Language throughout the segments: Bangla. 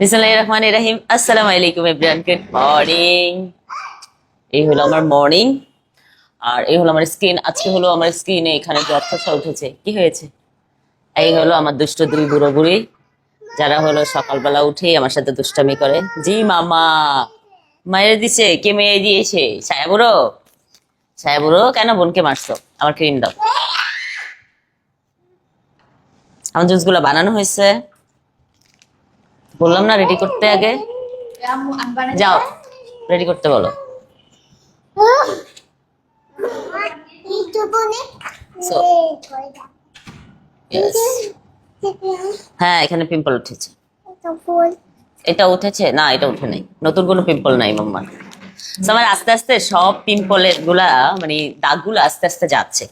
বিসমিল্লাহির রহমানির রহিম। আসসালামু আলাইকুম এভরিওয়ান, গুড মর্নিং। এই হলো আমার মর্নিং, আর এই হলো আমার স্কিন। আজকে হলো আমার স্কিনে এখানে জ্বর ঠসা উঠেছে। কি হয়েছে? এই হলো আমার দুষ্ট দুই বুড়ো বুড়ি, যারা হলো সকালবেলা উঠেই আমার সাথে দুষ্টামি করে। জি মামা মায়ের দিছে। কে মেয়ে দিয়েছে? ছায়া বুড়ো। ছায়া বুড়ো কেন বোনকে মারছো? আমার ক্রিম দাও। আমার জুস গুলা বানানো হয়েছে, বললাম না রেডি করতে আগে। যাও রেডি করতে বলো। So, yes. হ্যাঁ এখানে পিম্পল উঠেছে। এটা উঠেছে না, এটা উঠে নাই, নতুন কোনো পিম্পল নাই মাম্মা। আমার আস্তে আস্তে সব পিম্পলের গুলা মানে দাগগুলো আস্তে আস্তে যাচ্ছে।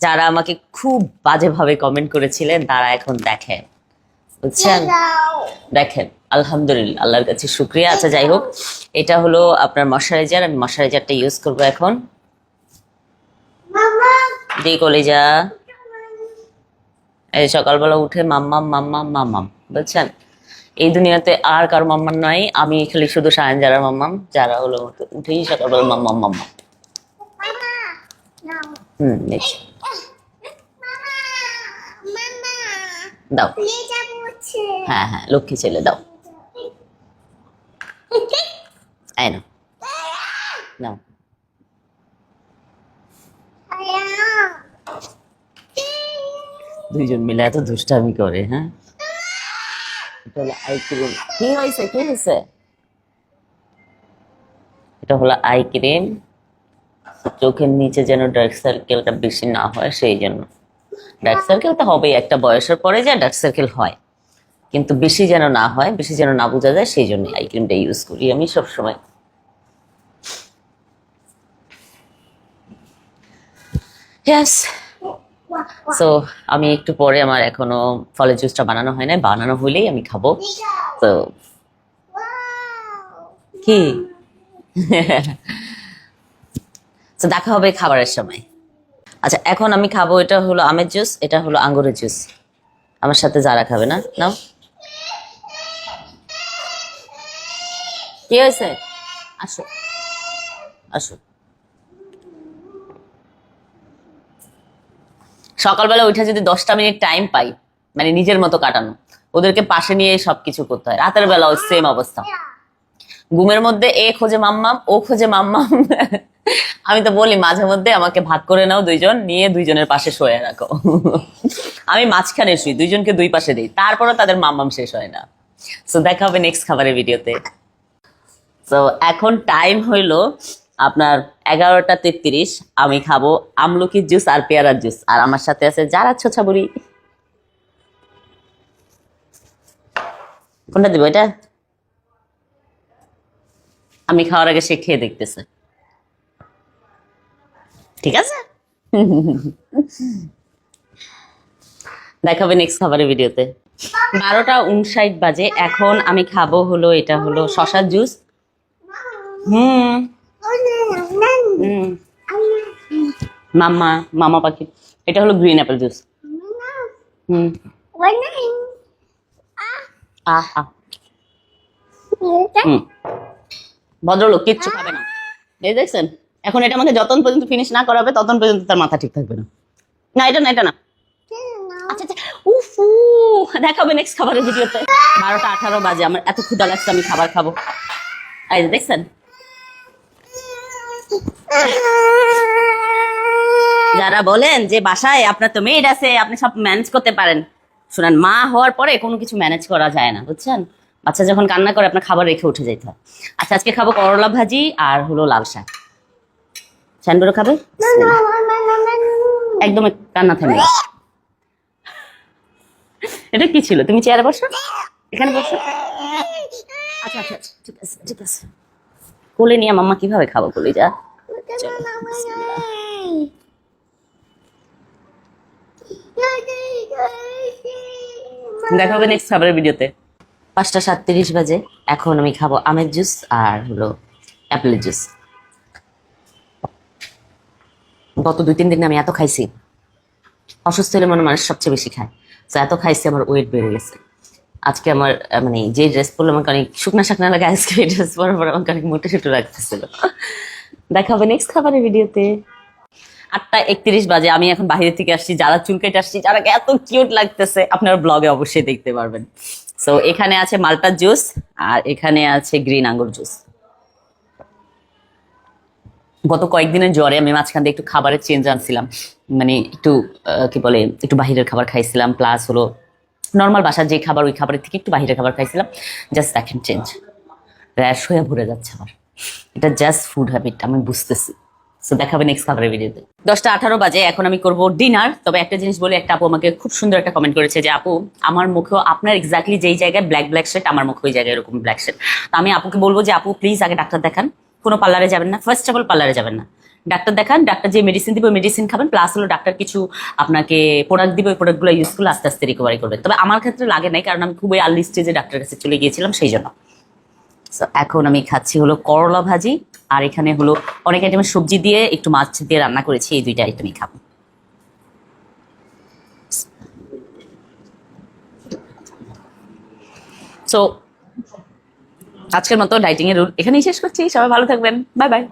যারা আমাকে খুব বাজেভাবে কমেন্ট করেছিলেন তারা এখন দেখেন, বুঝছেন? দেখেন আলহামদুলিল্লাহ, আল্লাহর কাছে শুক্রিয়া। আচ্ছা যাই হোক, এটা হলো আপনার ময়শ্চারাইজার। আমি ময়শ্চারাইজারটা ইউজ করবো এখন। দি কলিজা, এই সকালবেলা উঠে মাম্মাম মাম্মাম মাম্মাম, বুঝছেন? এই দুনিয়াতে আর কারো মাম্মাম নাই, আমি খালি শুধু সায়ন যারা মাম্মাম, যারা হলো উঠেই সকালবেলা মাম্মাম মাম্মাম। দেখছি। দাও। হ্যাঁ হ্যাঁ, লক্ষ্মী ছেলে দাও। এই নাও নাও। দুইজন মিলে এত দুষ্টামি করে। হ্যাঁ, এটা হলো আই ক্রিম। কি হয়েছে? কি হয়েছে? এটা হলো আই ক্রিম, চোখের নিচে যেন ডার্ক সার্কেলটা বেশি না হয় সেই জন্য। ডার্ক সার্কেল তো হবেই, একটা বয়সের পরে যে ডার্ক সার্কেল হয়, কিন্তু বেশি যেন না হয়, বেশি যেন না বোঝা যায়, সেই জন্য আই ক্রিমটা ইউজ করি আমি সবসময়। ইয়েস। সো আমি একটু পরে, আমার এখনো ফলের জুসটা বানানো হয় না, বানানো হইলেই আমি খাবো। তো কি তো দেখা হবে খাবারের সময়। আচ্ছা এখন আমি খাবো, এটা হলো আমের জুস, এটা হলো আঙ্গুরের জুস। আমার সাথে যারা খাবে না, নাও। কি হয়েছে? আসো আসো। সকালবেলা উঠে যদি 10টা মিনিট টাইম পাই, মানে নিজের মতো কাটানো, ওদেরকে পাশে নিয়ে সবকিছু করতে হয়। রাতের বেলাও সেম অবস্থা। ঘুমের মধ্যে এ খোঁজে মাম্মাম, ও খোঁজে মাম্মাম। আমি তো বলি মাঝে মধ্যে আমাকে ভাগ করে নাও, দুইজন নিয়ে দুইজনের পাশে শোয়ে রাখো। আমি মাঝখানে শুই, দুইজনকে দুই পাশে দিই, তারপরও তাদের মাম্মাম শেষ হয় না। সো দেখা হবে নেক্সট খাবারের ভিডিওতে। তো এখন টাইম হইলো আপনার 11টা 33। আমি খাবো আমলকির জুস আর পেয়ারার জুস, আর আমার সাথে আছে যারা ছোছা বুড়ি। কোনটা দিব? এটা আমি খাওয়ার আগে সে খেয়ে দেখতেছে, ঠিক আছে? দেখাবে নেক্সট খাবারের ভিডিওতে। 12টা 59 বাজে, এখন আমি খাবো হলো, এটা হলো শশার জুস। হুম হুম, মাম্মা মামা পাখি। এটা হলো গ্রিন অ্যাপেল জুস। হুম, আহা। হুম, ভদ্রলোক কিচ্ছু খাবে না, এই দেখছেন? এখন এটা আমাকে যতক্ষণ পর্যন্ত ফিনিশ না করাবে ততক্ষণ পর্যন্ত তার মাথা ঠিক থাকবে না। না এটা না, এটা না। আচ্ছা আচ্ছা, উফু। দেখাবে নেক্সট খাবারের ভিডিওতে। 12টা 18 বাজে, আমার এত ক্ষুধা লাগছে, আমি খাবার খাবো। এই যে দেখছেন, যারা বলেন যে বাসায় আপনার তো মেড আছে, আপনি সব ম্যানেজ করতে পারেন, শুনেন, মা হওয়ার পরে কোনো কিছু ম্যানেজ করা যায় না, বুঝছেন? বাচ্চা যখন কান্না করে আপনার খাবার রেখে উঠে যেতে হয়। আচ্ছা আজকে খাবো করলা ভাজি আর হলো লাল শাক। স্যান্ডোরও খাবে? একদম কান্না থামে। এটা কি ছিল? তুমি চেয়ারে বসো, এখানে বসো। আচ্ছা আচ্ছা আচ্ছা, ঠিক আছে ঠিক আছে। কোলে নিয়ে মাম্মা কিভাবে খাবো কলিজা? চলো বিসমিল্লাহ। দেখা হবে নেক্সট খাবারের ভিডিওতে। 5টা 37 বাজে, এখন আমি খাবো আমের জুস আর হলো অ্যাপেলের জুস। গত 2-3 দিন আমি এত খাইছি, অসুস্থ হলে মনে মানুষ সবচেয়ে বেশি খায়, তো এত খাইছি আমার ওয়েট বেড়ে গেছে। আজকে আমার মানে যে ড্রেস পরলে আমাকে অনেক শুকনা শাকনা লাগে, আজকে এই ড্রেস পরার পর আমাকে অনেক মোটা সুটো লাগতেছিল। দেখা হবে নেক্সট খাবারের ভিডিওতে। 8:31 বাজে, আমি এখন বাইরে থেকে আসছি, যারা চুল কেটে আসছি, যারা এত কিউট লাগতেছে আপনারা ব্লগে অবশ্যই দেখতে পারবেন। সো এখানে আছে মাল্টার জুস আর এখানে আছে গ্রিন আঙ্গুর জুস। গত কয়েকদিনের জ্বরে আমি মাঝখান দিয়ে একটু খাবারের চেঞ্জ আনছিলাম, মানে একটু কি বলে একটু বাহিরের খাবার খাইছিলাম, প্লাস হলো নর্মাল বাসার যে খাবার ওই খাবারের থেকে একটু বাহিরের খাবার খাইছিলাম। জাস্ট দেখেন চেঞ্জ, র্যাশ হয়ে ভরে যাচ্ছে আমার। এটা জাস্ট ফুড হ্যাবিট, আমি বুঝতেছি। সো দেখাবে নেক্সট খাবারের ভিডিওতে। 10:18 বাজে, এখন আমি করব ডিনার। তবে একটা জিনিস বলি, একটা আপু আমাকে খুব সুন্দর একটা কমেন্ট করেছে যে আপু আমার মুখেও আপনার এক্স্যাক্টলি যেই জায়গায় ব্ল্যাক ব্ল্যাক শেড, আমার মুখে ওই জায়গায় এরকম ব্ল্যাক শেড। তো আমি আপুকে বলবো যে আপু প্লিজ আগে ডাক্তার দেখান, কোনো পার্লারে যাবেন না, ফার্স্ট অফ অল পার্লারে যাবেন না, ডাক্তার দেখান। ডাক্তার যে মেডিসিন দিবে ওই মেডিসিন খাবেন, প্লাস হলো ডাক্তার কিছু আপনাকে প্রোডাক্ট দিবে, ওই প্রোডাক্টগুলো ইউজ করলে আস্তে আস্তে রিকভারি করবে। তবে আমার ক্ষেত্রে লাগে নাই, কারণ আমি খুবই আর্লি স্টেজে ডাক্তারের কাছে চলে গিয়েছিলাম সেই জন্য। So, এখন আমি খাচ্ছি হলো করলা ভাজি, আর এখানে হলো অনেক আইটেমের সবজি দিয়ে একটু মাছ দিয়ে রান্না করেছি, এই দুইটা আইটেমই খাবো। সো আজকের মতো ডাইটিং এর রুল এখানেই শেষ করছি, সবাই ভালো থাকবেন, বাই বাই।